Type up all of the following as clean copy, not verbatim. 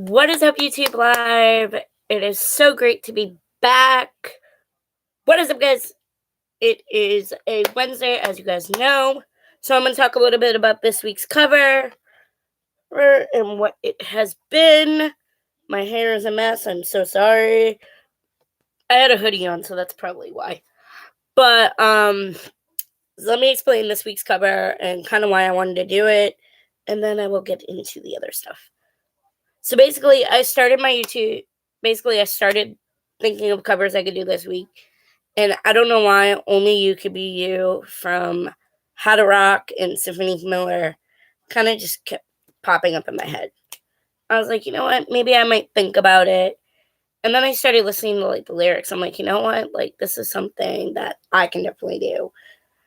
What is up, YouTube Live? It is so great to be back. What is up, guys? It is a Wednesday, as you guys know. So I'm going to talk a little bit about this week's cover and what it has been. My hair is a mess. I'm so sorry. I had a hoodie on, so that's probably why. But let me explain this week's cover and kind of why I wanted to do it, and then I will get into the other stuff. So basically, I started thinking of covers I could do this week. And I don't know why Only You Could Be You from How to Rock and Symphony Miller kind of just kept popping up in my head. I was like, you know what? Maybe I might think about it. And then I started listening to the lyrics. I'm like, you know what? This is something that I can definitely do.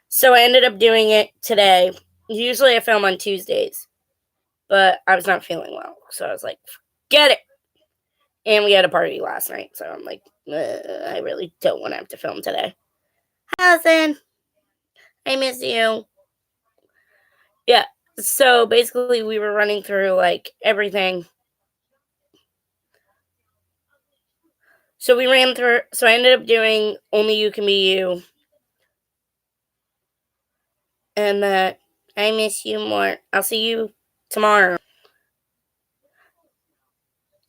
So I ended up doing it today. Usually I film on Tuesdays, but I was not feeling well. So I was like, get it. And we had a party last night, so I'm like, I really don't want to have to film today. Allison, I miss you. Yeah, so basically we were running through, everything. So I ended up doing Only You Can Be You. And that I miss you more. I'll see you tomorrow.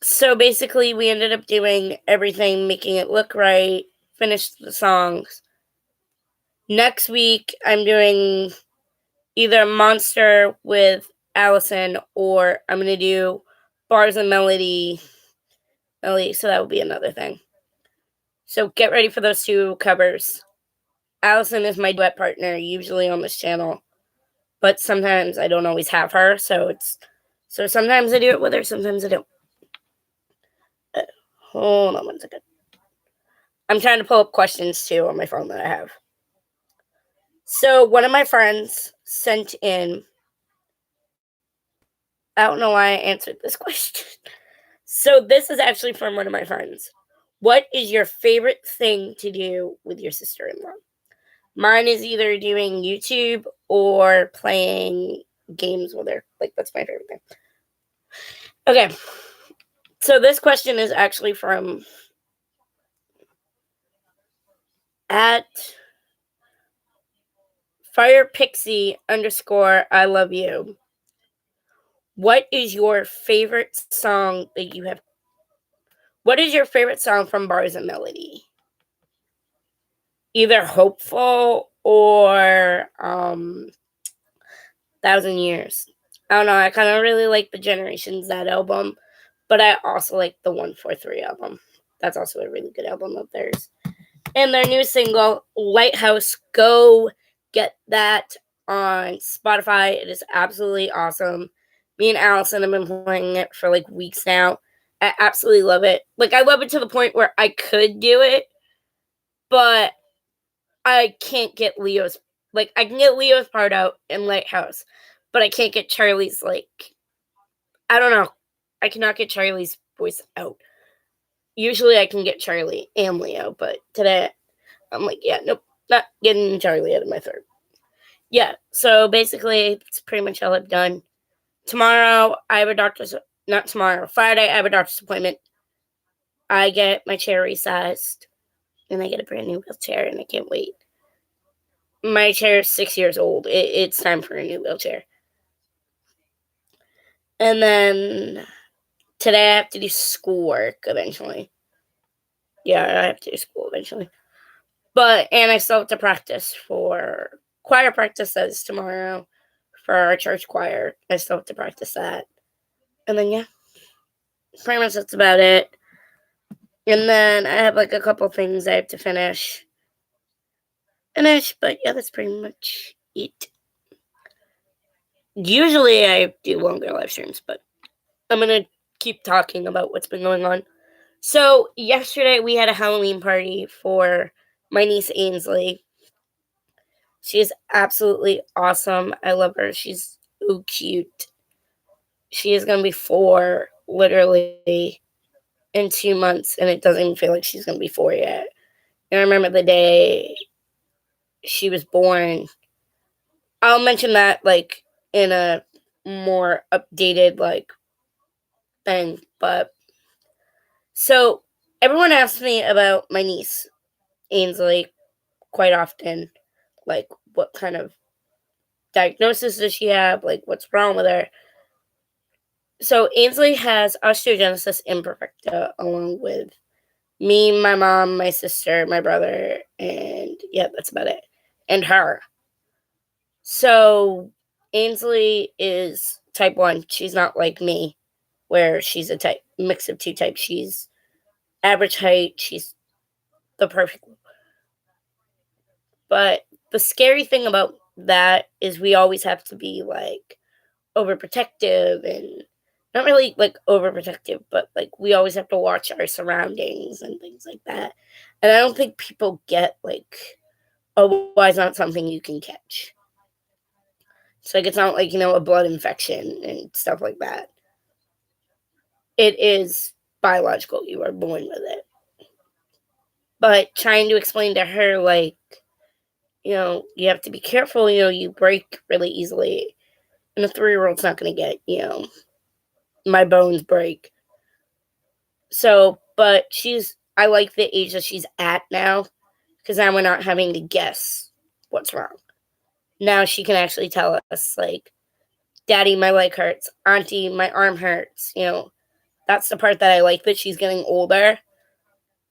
So basically we ended up doing everything, making it look right, finished the songs. Next week I'm doing either Monster with Allison, or I'm going to do Bars and Melody. So that would be another thing. So get ready for those two covers. Allison is my duet partner, usually on this channel, but sometimes I don't always have her, so sometimes I do it with her, sometimes I don't. Hold on one second. I'm trying to pull up questions too on my phone that I have. So one of my friends sent in, I don't know why I answered this question. So this is actually from one of my friends. What is your favorite thing to do with your sister-in-law? Mine is either doing YouTube or playing games with her. That's my favorite thing. Okay. So this question is actually from at FirePixie _ I love you. What is your favorite song what is your favorite song from Bars and Melody? Either Hopeful or 1,000 Years. I don't know, I kind of really like the Generations, that album, but I also like the 143 album. That's also a really good album of theirs. And their new single, Lighthouse, go get that on Spotify. It is absolutely awesome. Me and Allison have been playing it for weeks now. I absolutely love it. I love it to the point where I could do it, but I can't get Leo's. I can get Leo's part out in Lighthouse, but I can't get Charlie's, I don't know. I cannot get Charlie's voice out. Usually I can get Charlie and Leo, but today I'm like, yeah, nope, not getting Charlie out of my throat. Yeah, so basically it's pretty much all I've done. Tomorrow I have Friday I have a doctor's appointment. I get my chair resized, and I get a brand new wheelchair, and I can't wait. My chair is 6 years old. It's time for a new wheelchair. And then today I have to do schoolwork eventually. Yeah, I have to do school eventually. And I still have to practice for choir practices tomorrow for our church choir. I still have to practice that. And then, yeah, pretty much that's about it. And then I have a couple things I have to finish. But yeah, that's pretty much it. Usually I do longer live streams, but I'm going to keep talking about what's been going on. So yesterday we had a Halloween party for my niece Ainsley. She is absolutely awesome. I love her. She's so cute. She is going to be 4 literally in 2 months, and it doesn't even feel like she's going to be 4 yet. And I remember the day she was born. I'll mention that in a more updated thing. But so everyone asks me about my niece, Ainsley, quite often. Like, what kind of diagnosis does she have? Like, what's wrong with her? So Ainsley has osteogenesis imperfecta, along with me, my mom, my sister, my brother, and yeah, that's about it. And her. So Ainsley is type 1. She's not like me, where she's a type mix of two types. She's average height. She's the perfect. But the scary thing about that is we always have to be like overprotective, and not really like overprotective, but like we always have to watch our surroundings and things like that. And I don't think people get like, oh, why is not something you can catch? It's like it's not like, a blood infection and stuff like that. It is biological. You are born with it. But trying to explain to her, like, you have to be careful, you break really easily. And a 3-year-old's not going to get, my bones break. So, but I like the age that she's at now, because now we're not having to guess what's wrong. Now she can actually tell us, like, Daddy, my leg hurts. Auntie, my arm hurts. That's the part that I like that she's getting older,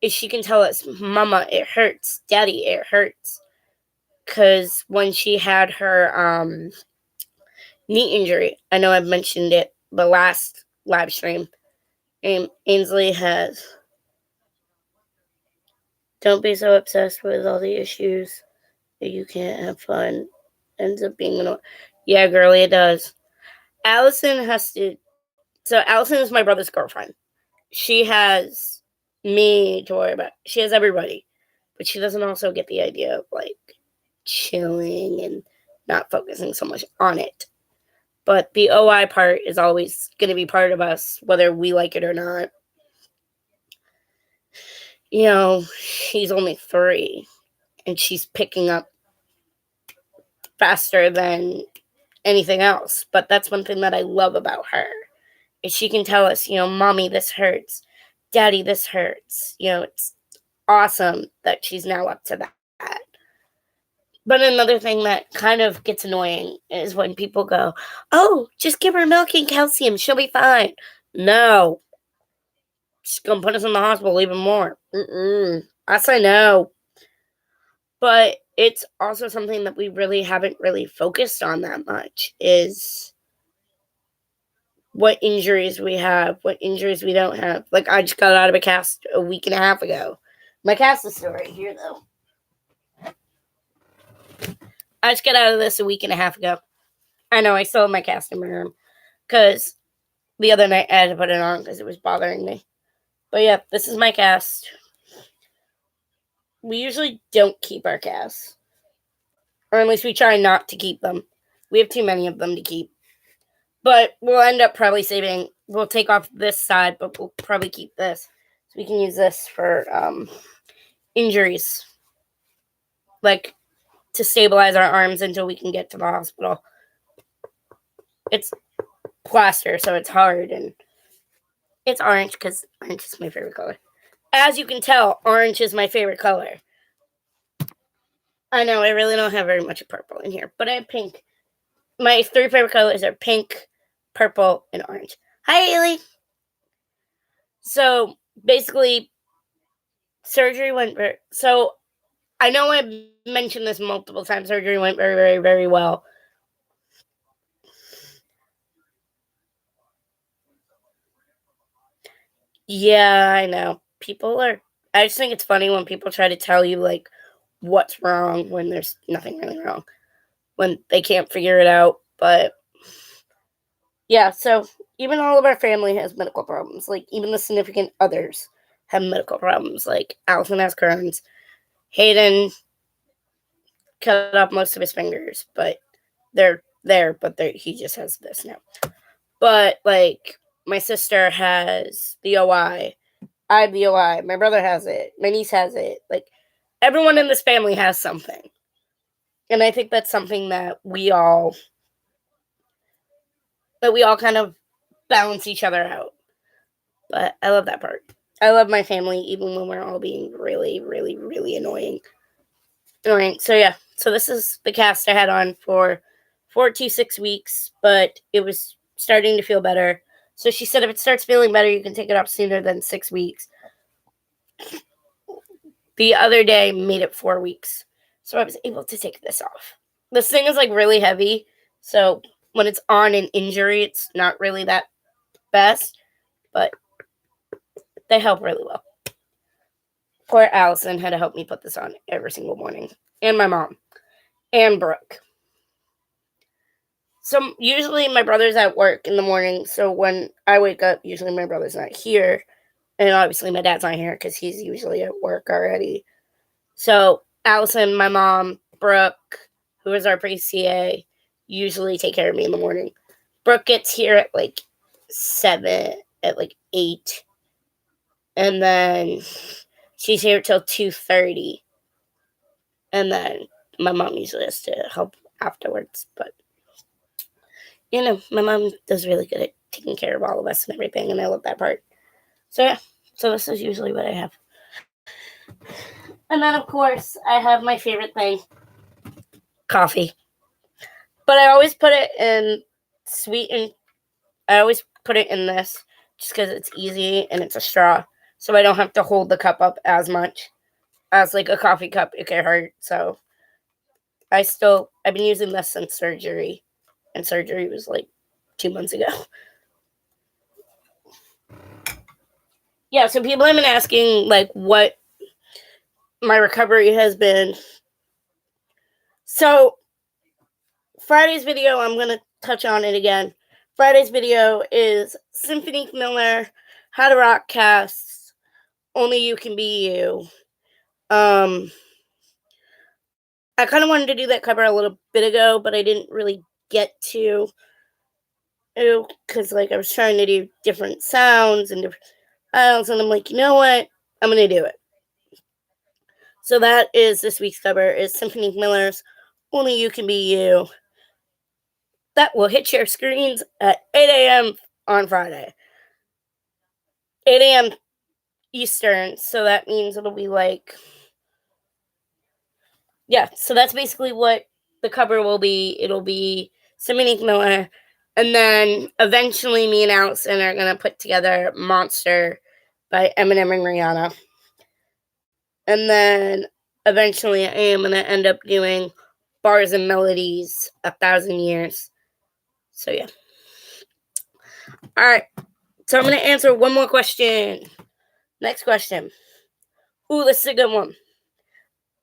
is she can tell us, Mama, it hurts. Daddy, it hurts. Because when she had her knee injury, I know I've mentioned it the last live stream, and Ainsley has, don't be so obsessed with all the issues that you can't have fun. Ends up being yeah, girly, it does. Allison has to. So Allison is my brother's girlfriend. She has me to worry about. She has everybody, but she doesn't also get the idea of like chilling and not focusing so much on it. But the OI part is always going to be part of us, whether we like it or not. She's only 3, and she's picking up faster than anything else. But that's one thing that I love about her, is she can tell us, Mommy, this hurts. Daddy, this hurts. It's awesome that she's now up to that. But another thing that kind of gets annoying is when people go, oh, just give her milk and calcium. She'll be fine. No. She's going to put us in the hospital even more. I say no. But it's also something that we really haven't really focused on that much, is what injuries we have, what injuries we don't have. Like, I just got out of a cast a week and a half ago. My cast is still right here, though. I just got out of this a week and a half ago. I know, I still have my cast in my room, because the other night I had to put it on because it was bothering me. But yeah, this is my cast. We usually don't keep our casts, or at least we try not to keep them. We have too many of them to keep. But we'll end up probably saving. We'll take off this side, but we'll probably keep this. So we can use this for injuries. Like, to stabilize our arms until we can get to the hospital. It's plaster, so it's hard, and it's orange because orange is my favorite color. As you can tell, orange is my favorite color. I know, I really don't have very much purple in here, but I have pink. My 3 favorite colors are pink, purple, and orange. Hi, Haley. So, basically, surgery went very... So, I know I've mentioned this multiple times. Surgery went very, very, very well. Yeah, I know. I just think it's funny when people try to tell you, like, what's wrong when there's nothing really wrong, when they can't figure it out. But yeah, so even all of our family has medical problems. Like, even the significant others have medical problems. Like, Allison has Crohn's. Hayden cut off most of his fingers, but they're there, but he just has this now. But, like, my sister has the OI. I have the OI. My brother has it. My niece has it. Like, everyone in this family has something. And I think that's something that we all kind of balance each other out. But I love that part. I love my family, even when we're all being really, really, really annoying. So yeah, so this is the cast I had on for 4 to 6 weeks, but it was starting to feel better. So she said if it starts feeling better, you can take it off sooner than 6 weeks. The other day made it 4 weeks. So I was able to take this off. This thing is like really heavy. So when it's on an injury, it's not really that best, but they help really well. Poor Allison had to help me put this on every single morning. And my mom. And Brooke. So usually my brother's at work in the morning. So when I wake up, usually my brother's not here. And obviously my dad's not here because he's usually at work already. So Allison, my mom, Brooke, who is our pre-CA, usually take care of me in the morning. Brooke gets here at like 7, at like 8. And then she's here till 2:30. And then my mom usually has to help afterwards. But, my mom does really good at taking care of all of us and everything. And I love that part. So, yeah. So this is usually what I have. And then, of course, I have my favorite thing, coffee. But I always put it in sweetened. I always put it in this just because it's easy and it's a straw. So I don't have to hold the cup up as much as like a coffee cup. It can hurt. So I've been using this since surgery. And surgery was like 2 months ago. Yeah, so people have been asking like what my recovery has been. So Friday's video, I'm going to touch on it again. Friday's video is Symphony Miller, How to Rock Casts, Only You Can Be You. I kind of wanted to do that cover a little bit ago, but I didn't really get to. Because like I was trying to do different sounds and different files, and I'm like, you know what? I'm going to do it. So that is this week's cover, is Symphony Miller's Only You Can Be You. That will hit your screens at 8 a.m. on Friday. 8 a.m. Eastern, so that means it'll be like... Yeah, so that's basically what the cover will be. It'll be Symphony Miller, and then eventually me and Allison are going to put together Monster by Eminem and Rihanna. And then eventually I am going to end up doing Bars and Melodies, 1,000 Years. So yeah. Alright, so I'm going to answer one more question. Next question. Ooh, this is a good one.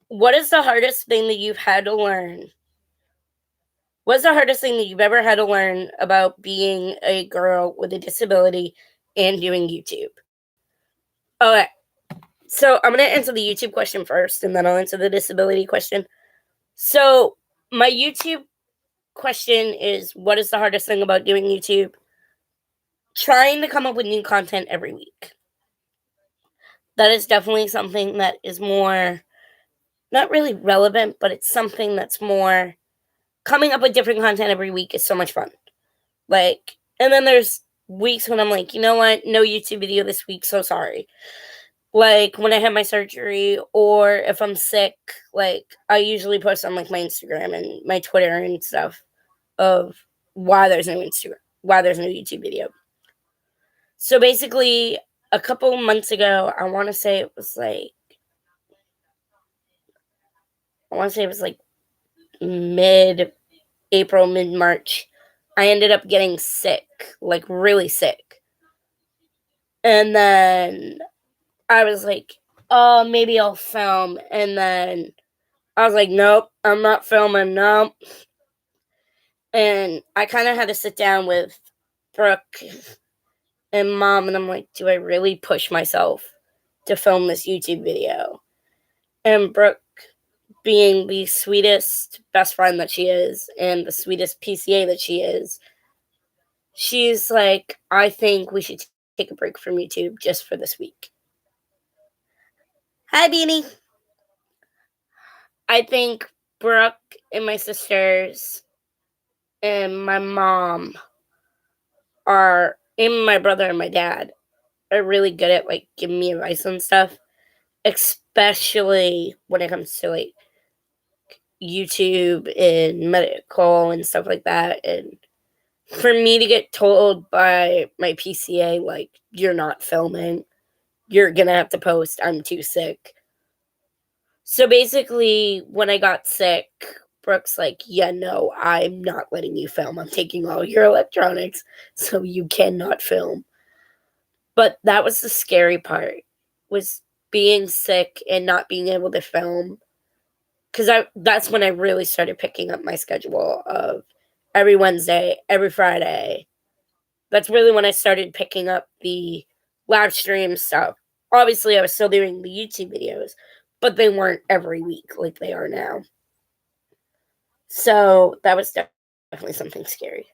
What is the hardest thing that you've had to learn? What's the hardest thing that you've ever had to learn about being a girl with a disability and doing YouTube? Okay, so I'm going to answer the YouTube question first, and then I'll answer the disability question. So my YouTube question is, what is the hardest thing about doing YouTube? Trying to come up with new content every week. That is definitely something that is more, not really relevant, but it's something that's more, coming up with different content every week is so much fun. Like, and then there's weeks when I'm like, you know what? No YouTube video this week, so sorry. Like, when I had my surgery, or if I'm sick, like, I usually post on, like, my Instagram and my Twitter and stuff of why there's no YouTube video. So, basically, a couple months ago, I want to say it was, like, mid-April, mid-March, I ended up getting sick, like, really sick. And then I was like, oh, maybe I'll film. And then I was like, nope, I'm not filming, nope. And I kind of had to sit down with Brooke and Mom, and I'm like, do I really push myself to film this YouTube video? And Brooke, being the sweetest best friend that she is, and the sweetest PCA that she is, she's like, I think we should take a break from YouTube just for this week. Hi, Beanie. I think Brooke and my sisters and my mom and my brother and my dad are really good at like giving me advice and stuff, especially when it comes to like YouTube and medical and stuff like that. And for me to get told by my PCA, like, you're not filming, you're gonna have to post, I'm too sick. So basically, when I got sick, Brooke's like, yeah, no, I'm not letting you film. I'm taking all your electronics, so you cannot film. But that was the scary part, was being sick and not being able to film. Because that's when I really started picking up my schedule of every Wednesday, every Friday. That's really when I started picking up the live stream stuff. Obviously, I was still doing the YouTube videos, but they weren't every week like they are now. So that was definitely something scary.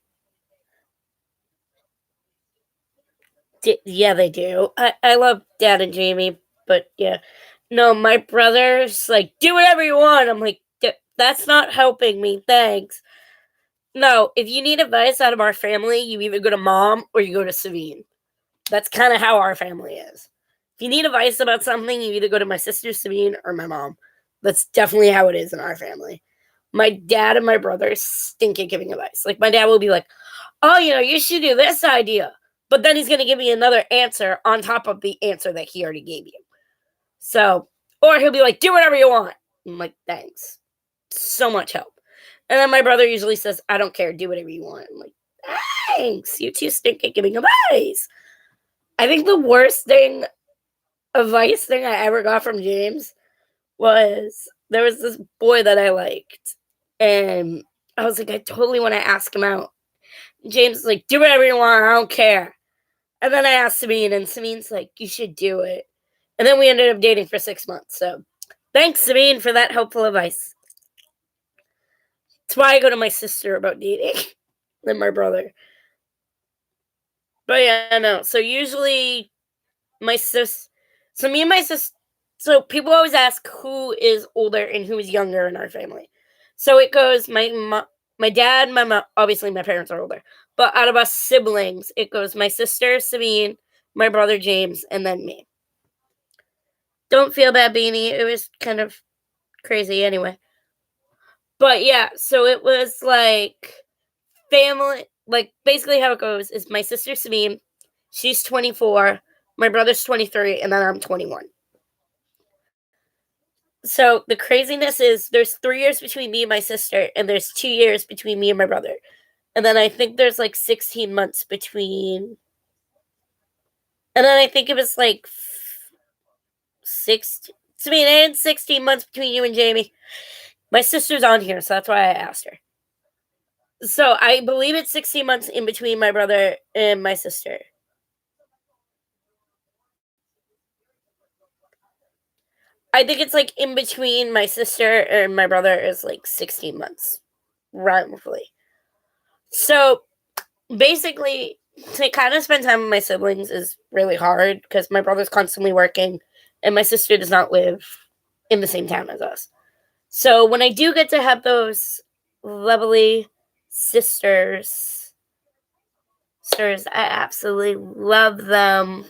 Yeah, they do. I love Dad and Jamie, but yeah. No, my brother's like, do whatever you want. I'm like, that's not helping me. Thanks. No, if you need advice out of our family, you either go to mom or you go to Savine. That's kind of how our family is. If you need advice about something, you either go to my sister Sabine or my mom. That's definitely how it is in our family. My dad and my brother stink at giving advice. Like, my dad will be like, oh, you should do this idea. But then he's going to give me another answer on top of the answer that he already gave you. So, or he'll be like, do whatever you want. I'm like, thanks. So much help. And then my brother usually says, I don't care. Do whatever you want. I'm like, thanks. You two stink at giving advice. I think the worst advice thing I ever got from James was, there was this boy that I liked. And I was like, I totally want to ask him out. James was like, do whatever you want. I don't care. And then I asked Sabine, and Sabine's like, you should do it. And then we ended up dating for 6 months. So thanks, Sabine, for that helpful advice. That's why I go to my sister about dating than my brother. But yeah, no. So usually my sis, so me and my sis, so people always ask who is older and who is younger in our family. So it goes my dad, my mom, obviously my parents are older, but out of us siblings, it goes my sister Sabine, my brother James, and then me. Don't feel bad, Beanie. It was kind of crazy anyway. But yeah, so it was like family, like basically how it goes is my sister Sabine, she's 24, my brother's 23, and then I'm 21. So the craziness is there's 3 years between me and my sister, and there's 2 years between me and my brother. And then I think there's like 16 months between. And then I think it was like 16 months between you and Jamie. My sister's on here, so that's why I asked her. So I believe it's 16 months in between my brother and my sister. I think it's like in between my sister and my brother is like 16 months, roughly. So basically, to kind of spend time with my siblings is really hard because my brother's constantly working and my sister does not live in the same town as us. So when I do get to have those lovely sisters, I absolutely love them.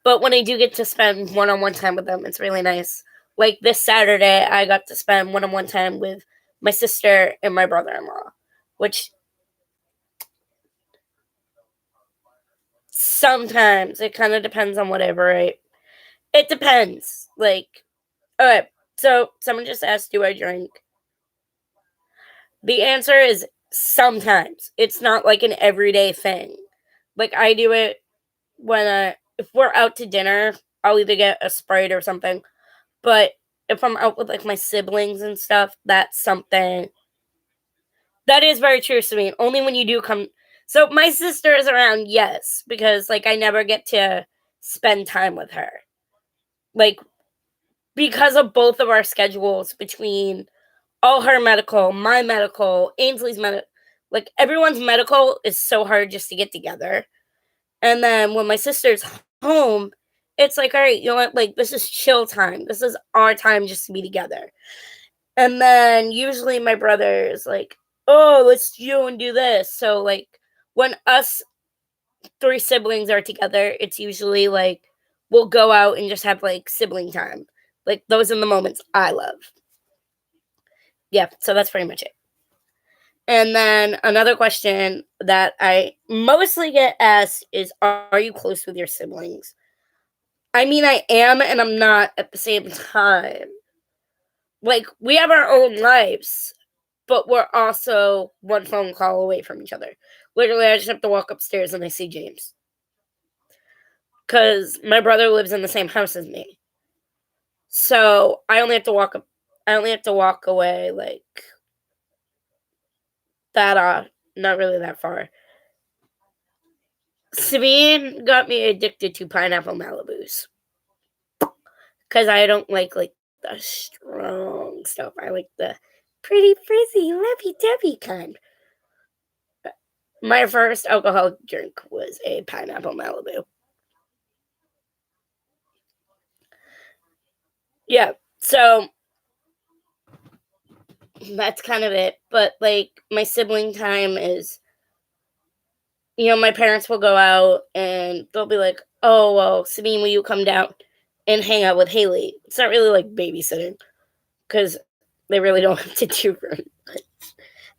But when I do get to spend one-on-one time with them, it's really nice. Like this Saturday, I got to spend one-on-one time with my sister and my brother-in-law, which sometimes it kind of depends on whatever, right? It depends. Like, all right, so someone just asked, do I drink? The answer is sometimes. It's not like an everyday thing. Like, I do it when if we're out to dinner, I'll either get a Sprite or something. But if I'm out with like my siblings and stuff, that's something that is very true to me. Only when you do come. So my sister is around, yes, because like I never get to spend time with her. Like, because of both of our schedules between all her medical, my medical, Ainsley's medical, like everyone's medical is so hard just to get together. And then when my sister's home, it's like, all right, you know what? Like, this is chill time. This is our time just to be together. And then usually my brother is like, oh, let's you and do this. So, like, when us three siblings are together, it's usually like we'll go out and just have like sibling time. Like those are the moments I love. Yeah, so that's pretty much it. And then another question that I mostly get asked is, are you close with your siblings? I mean, I am and I'm not at the same time. Like, we have our own lives, but we're also one phone call away from each other. Literally, I just have to walk upstairs and I see James. Because my brother lives in the same house as me. So I only have to walk up. I only have to walk away like that. Not really that far. Sabine got me addicted to pineapple Malibus because I don't like the strong stuff. I like the pretty frizzy, lovey-dovey kind. My first alcoholic drink was a pineapple Malibu. Yeah, so that's kind of it. But like my sibling time is, my parents will go out and they'll be like, "Oh, well, Sabine, will you come down and hang out with Haley?" It's not really like babysitting because they really don't have to do very much.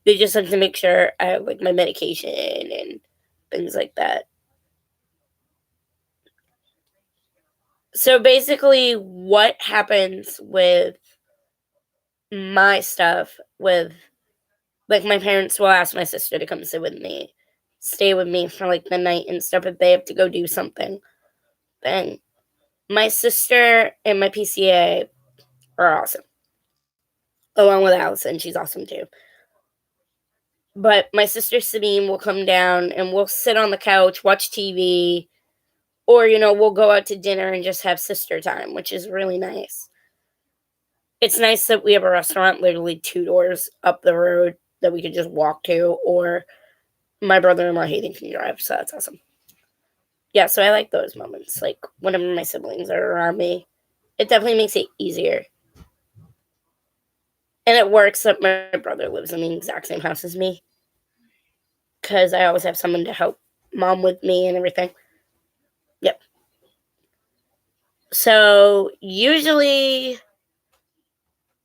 They just have to make sure I have like my medication and things like that. So basically, what happens with my stuff with like my parents will ask my sister to come sit with me, stay with me for like the night and stuff if they have to go do something. Then my sister and my PCA are awesome. Along with Allison, she's awesome too. But my sister Sabine will come down and we'll sit on the couch, watch TV, or we'll go out to dinner and just have sister time, which is really nice. It's nice that we have a restaurant literally 2 doors up the road that we could just walk to, or my brother-in-law Hayden can drive, so that's awesome. Yeah, so I like those moments, like whenever my siblings are around me. It definitely makes it easier. And it works that my brother lives in the exact same house as me because I always have someone to help mom with me and everything. Yep. So usually,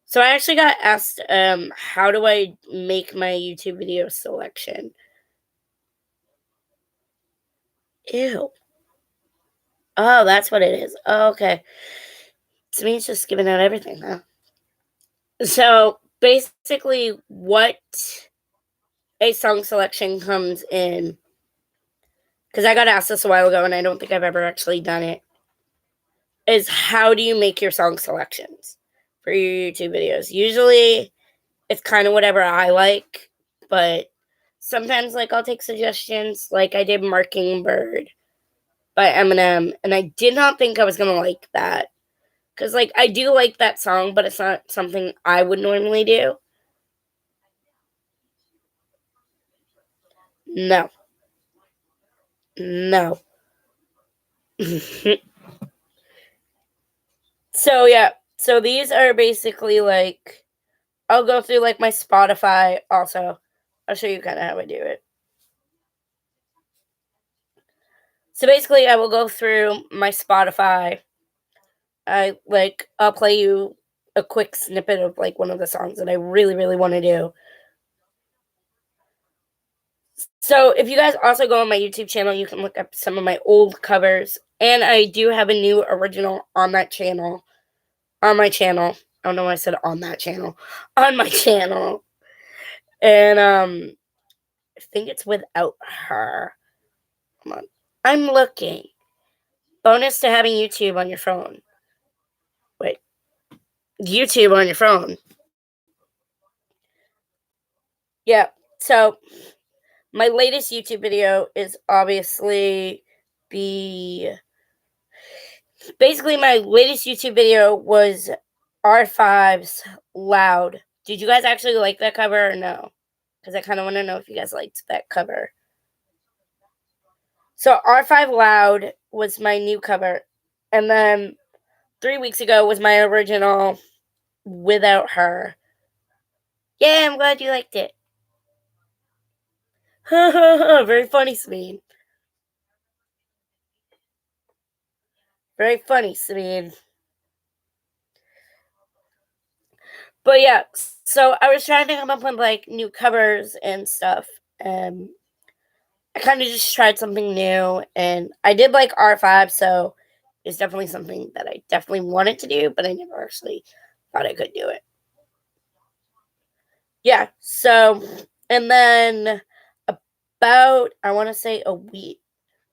so I actually got asked, how do I make my YouTube video selection? Ew. Oh, that's what it is. Oh, okay. To me, it's just giving out everything, huh? So basically, what a song selection comes in, because I got asked this a while ago and I don't think I've ever actually done it, is how do you make your song selections for your YouTube videos? Usually it's kind of whatever I like, but sometimes like I'll take suggestions. Like I did Mockingbird by Eminem, and I did not think I was going to like that. Because like I do like that song, but it's not something I would normally do. No. No. So yeah. So these are basically like I'll go through like my Spotify also. I'll show you kind of how I do it. So basically I will go through my Spotify. I'll play you a quick snippet of like one of the songs that I really really want to do. So if you guys also go on my YouTube channel, you can look up some of my old covers, and I do have a new original on that channel. On my channel. I don't know why I said on that channel. On my channel. And I think it's without her. Come on. I'm looking. Bonus to having YouTube on your phone. Wait. YouTube on your phone. Yeah. So my latest YouTube video is obviously the basically my latest YouTube video was R5's Loud. Did you guys actually like that cover or no? Because I kind of want to know if you guys liked that cover. So R5 Loud was my new cover. And then 3 weeks ago was my original Without Her. Yeah, I'm glad you liked it. Very funny, Sabine. Very funny, Sabine. But yeah, so I was trying to come up with like new covers and stuff. And I kind of just tried something new, and I did like R5, so it's definitely something that I definitely wanted to do, but I never actually thought I could do it. Yeah, so, and then about, I want to say a week.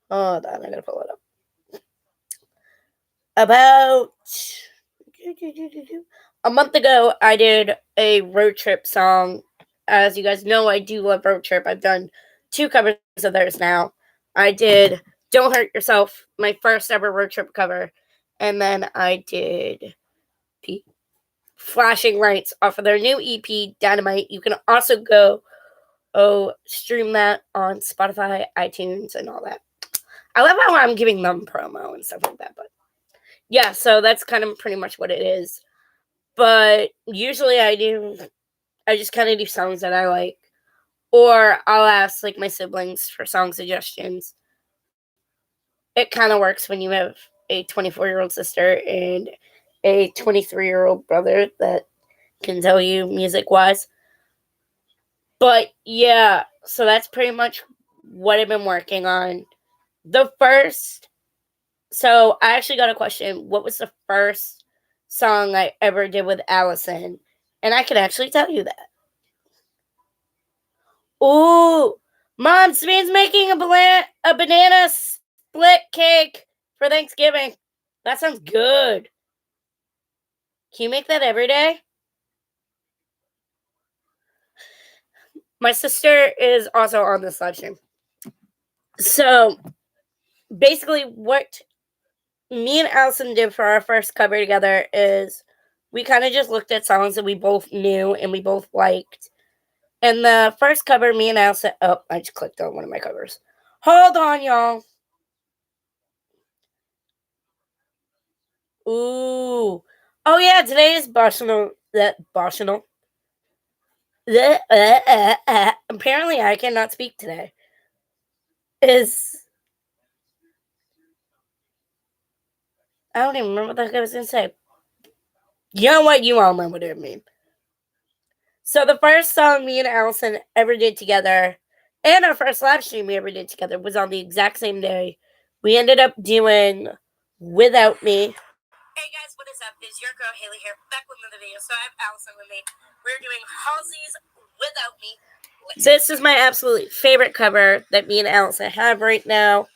Hold on, I gotta pull it up. About a month ago, I did a road trip song. As you guys know, I do love road trip. I've done 2 covers of theirs now. I did Don't Hurt Yourself, my first ever road trip cover. And then I did the Flashing Lights off of their new EP, Dynamite. You can also go stream that on Spotify, iTunes, and all that. I love how I'm giving them promo and stuff like that. But yeah, so that's kind of pretty much what it is. But usually I just kind of do songs that I like. Or I'll ask like my siblings for song suggestions. It kind of works when you have a 24-year-old sister and a 23-year-old brother that can tell you music wise. But yeah, so that's pretty much what I've been working on. So I actually got a question. What was the first song I ever did with Allison? And I can actually tell you that. Ooh, Mom, Sabine's making a banana split cake for Thanksgiving. That sounds good. Can you make that every day? My sister is also on this live stream. So basically, what me and Allison did for our first cover together is we kind of just looked at songs that we both knew and we both liked. And the first cover, me and Allison. Oh, I just clicked on one of my covers. Hold on, y'all. Ooh. Oh yeah, today is Barcelona. Barcelona. Apparently, I cannot speak today. Is I don't even remember what the heck I was gonna say. You know what? You all know what it means. So the first song me and Allison ever did together, and our first live stream we ever did together, was on the exact same day. We ended up doing "Without Me." Hey guys, what is up? It's your girl Haley here, back with another video. So I have Allison with me. We're doing Halsey's "Without Me." This is my absolute favorite cover that me and Allison have right now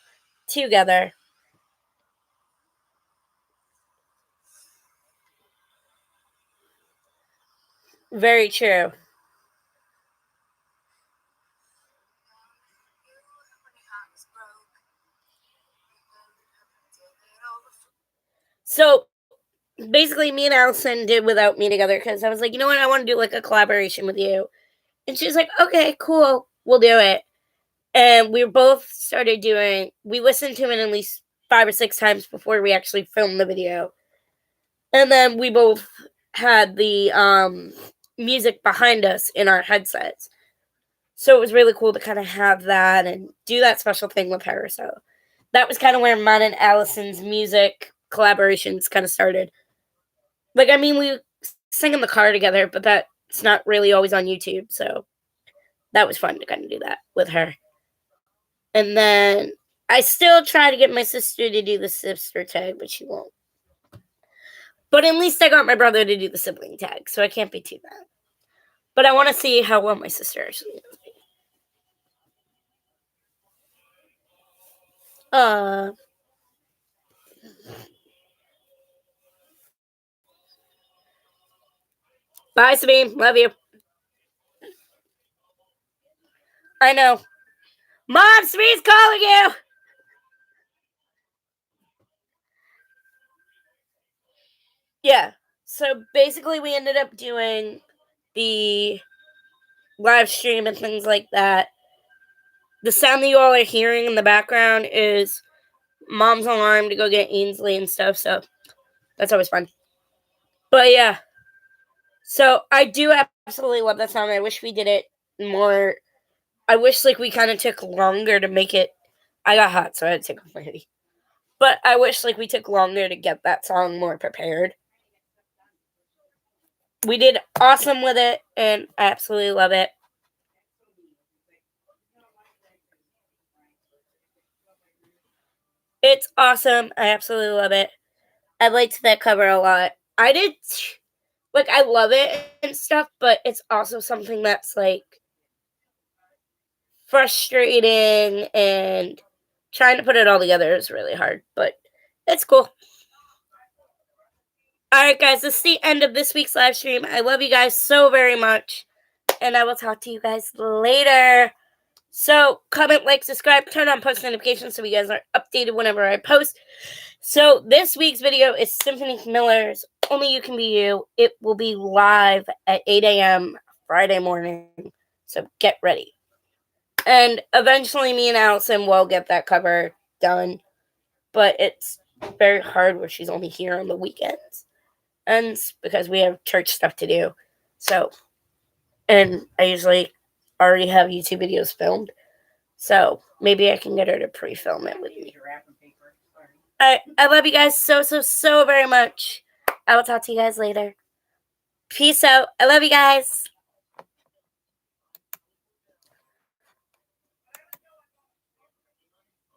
together. Very true. So basically, me and Allison did Without Me together because I was like, you know what, I want to do like a collaboration with you. And she's like, okay, cool, we'll do it. And we both started doing, we listened to it at least 5 or 6 times before we actually filmed the video. And then we both had the music behind us in our headsets. So it was really cool to kind of have that and do that special thing with her. So that was kind of where mine and Allison's music collaborations kind of started. Like, I mean, we sing in the car together, but that's not really always on YouTube. So that was fun to kind of do that with her. And then I still try to get my sister to do the sister tag, but she won't. But at least I got my brother to do the sibling tag, so I can't be too bad. But I want to see how well my sister actually knows me. Bye, Sabine. Love you. I know. Mom, Sabine's calling you. Yeah. So basically, we ended up doing the live stream and things like that. The sound that you all are hearing in the background is Mom's alarm to go get Ainsley and stuff. So that's always fun. But yeah. So I do absolutely love that song. I wish we did it more. I wish like we kind of took longer to make it. I got hot, so I had to take off my hoodie. But I wish like we took longer to get that song more prepared. We did awesome with it, and I absolutely love it. It's awesome. I absolutely love it. I liked that cover a lot. I did like I love it and stuff, but it's also something that's like frustrating, and trying to put it all together is really hard, but it's cool. All right, guys, this is the end of this week's live stream. I love you guys so very much, and I will talk to you guys later. So, comment, like, subscribe, turn on post notifications so you guys are updated whenever I post. So, this week's video is Symphony Miller's Only You Can Be You. It will be live at 8 a.m. Friday morning. So, get ready. And eventually, me and Allison will get that cover done. But it's very hard where she's only here on the weekends. And because we have church stuff to do. So, and I usually already have YouTube videos filmed. So maybe I can get her to pre-film it with me. I love you guys so very much. I will talk to you guys later. Peace out. I love you guys.